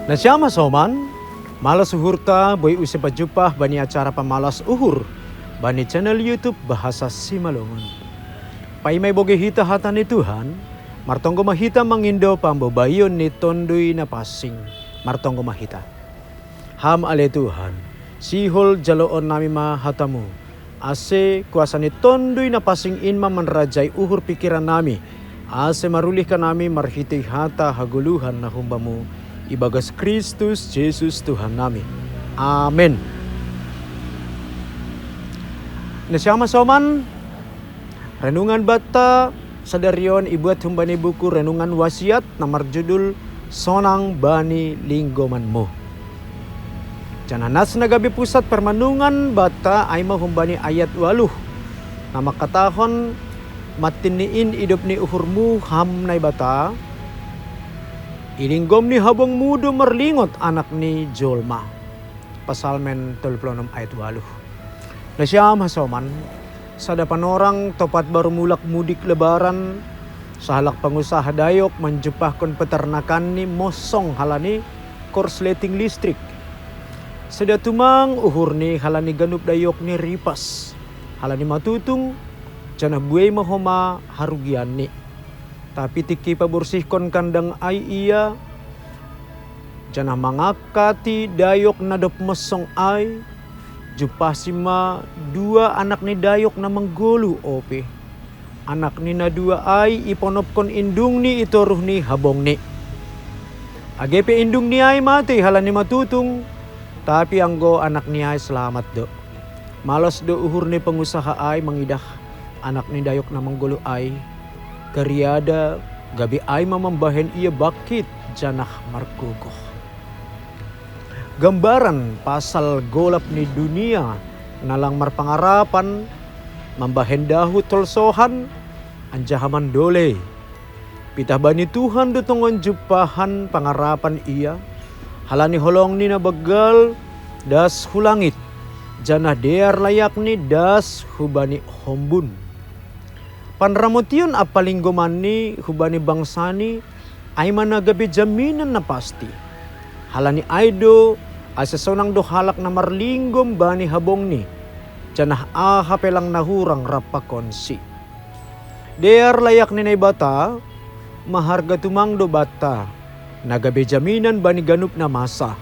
Nasyama soman, malas uhur ta boy usi pajupah bani acara pamalas uhur bani channel YouTube Bahasa Simalungun. Pai may boge hita hata ni Tuhan, martonggo mahita mangindo pambobayon ni tondoy na pasing, martonggo mahita. Ham ale Tuhan, sihol jaloon nami mahatamu, ase kuasa ni tondoy na pasing inma manrajay uhur pikiran nami, ase marulih ka nami marhiti hata haguluhan na humbamu, ibagas Kristus Jesus Tuhan nami. Amen. Nasyama soman, renungan bata sadarion ibuat humbani buku renungan wasiat namar judul Sonang Bani Linggoman Mo. Jananas nagabi pusat permanungan bata ay mahumbani ayat 8 na makatahon matiniin idop ni uhurmu ham nay bata ilinggom ni habang mudo marlingot anak ni Jolma. Pasalmen 36 ayat 8. Nasyam hasoman, sada panorang topat baru mulak mudik lebaran, sahalak pangusaha dayok manjupah kon peternakan ni mosong halani korsleting listrik. Sada tumang uhur ni halani ganup dayok ni ripas, halani matutung, jana buay mahoma harugian ni. Tapi tiki pabursihkon kandang ay iya, jana mangakati dayok na dop mesong ay, jupasima 2 anak ni dayok na manggulu ope. Anak ni na 2 ay iponopkon indung ni itoruh ni habong ni. Agepe indung ni ay mati halani matutung, tapi anggo anak ni ay selamat do. Malos do uhur ni pengusaha ay mangidah anak ni dayok na manggulu ay, karyada gabi ay mamambahen iya bakit janah markugoh. Gambaran pasal golap ni dunia nalang marpangarapan mambahen dahu tolsohan anjahaman dole. Pitah bani Tuhan dotongon jupahan pangarapan iya, halani holong ni nabagal das hulangit, janah dear layak ni das hubani hombun. Panramotion apalinggoman ni hubani bangsani ay managabi jaminan na pasti. Halani aido asasonang do halak na marlinggom bani habong ni, janah pelang nahurang rapakonsi. Dear layak ni nay bata, maharga tumang do bata, nagabi jaminan bani ganup na masa.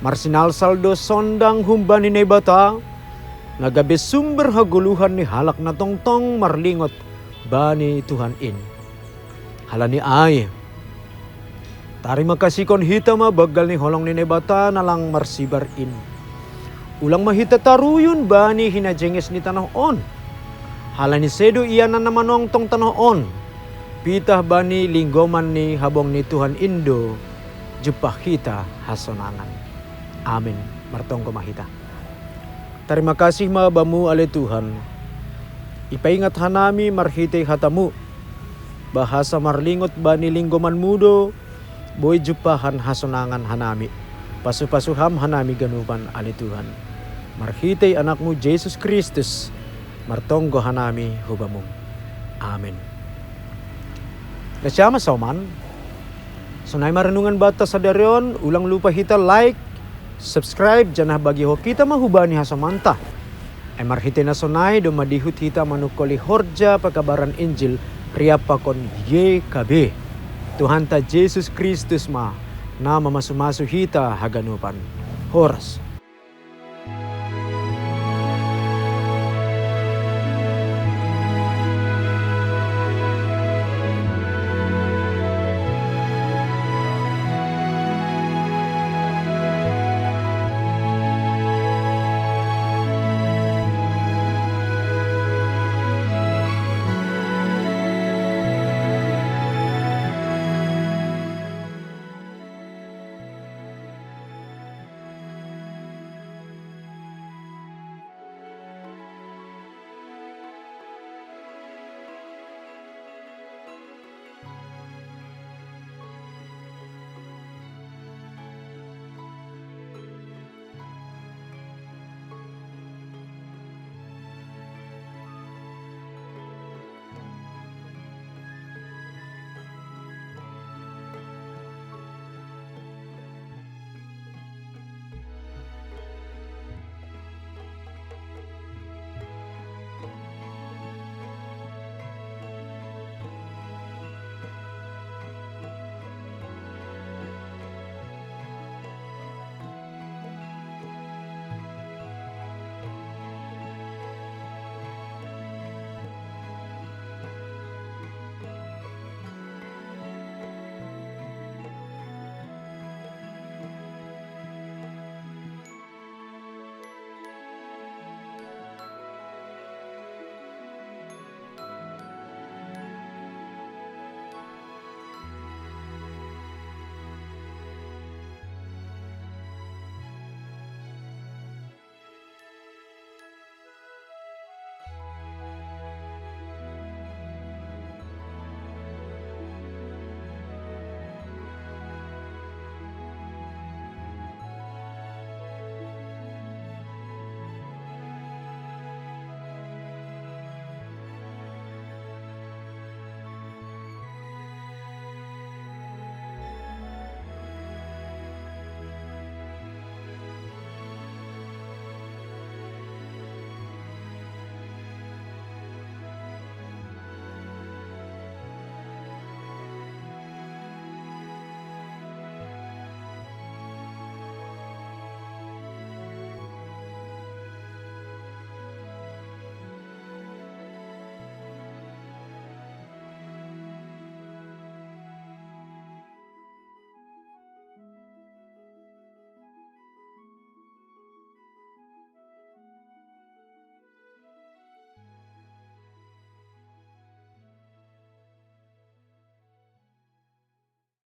Marsinal saldo sondang humbani nay bata, nagabi sumber haguluhan ni halak na tongtong marlingot bani Tuhan in. Halani ay, tari makasikon hita mabagal ni holong ni nebata nalang marsibar in. Ulang mahita taruyun bani hinajenges ni tanah on. Halani sedo iyanan na manong tong tanah on. Pitah bani linggoman ni habong ni Tuhan Indo, jupah kita hasonangan. Amin. Martong kumahita. Terima kasih mabamu ale Tuhan. Ipaingat hanami marhite hatamu. Bahasa marlingot bani linggoman mudo, boy jupahan hasonangan hanami. Pasu-pasuham hanami ganupan ale Tuhan. Marhite anakmu Jesus Kristus, martonggo hanami hubamu. Amin. Nasyama soman, sunay marenungan bata sa darion, ulang lupa hita like, subscribe, janah bagi ho kita mahubani hasamanta. Ay marhite na sunay, dumadihut hita manukoli horja pagkabaran Injil, riapakon YKB. Tuhan ta Jesus Kristus ma, na mamasumasu hita haganupan. Horas.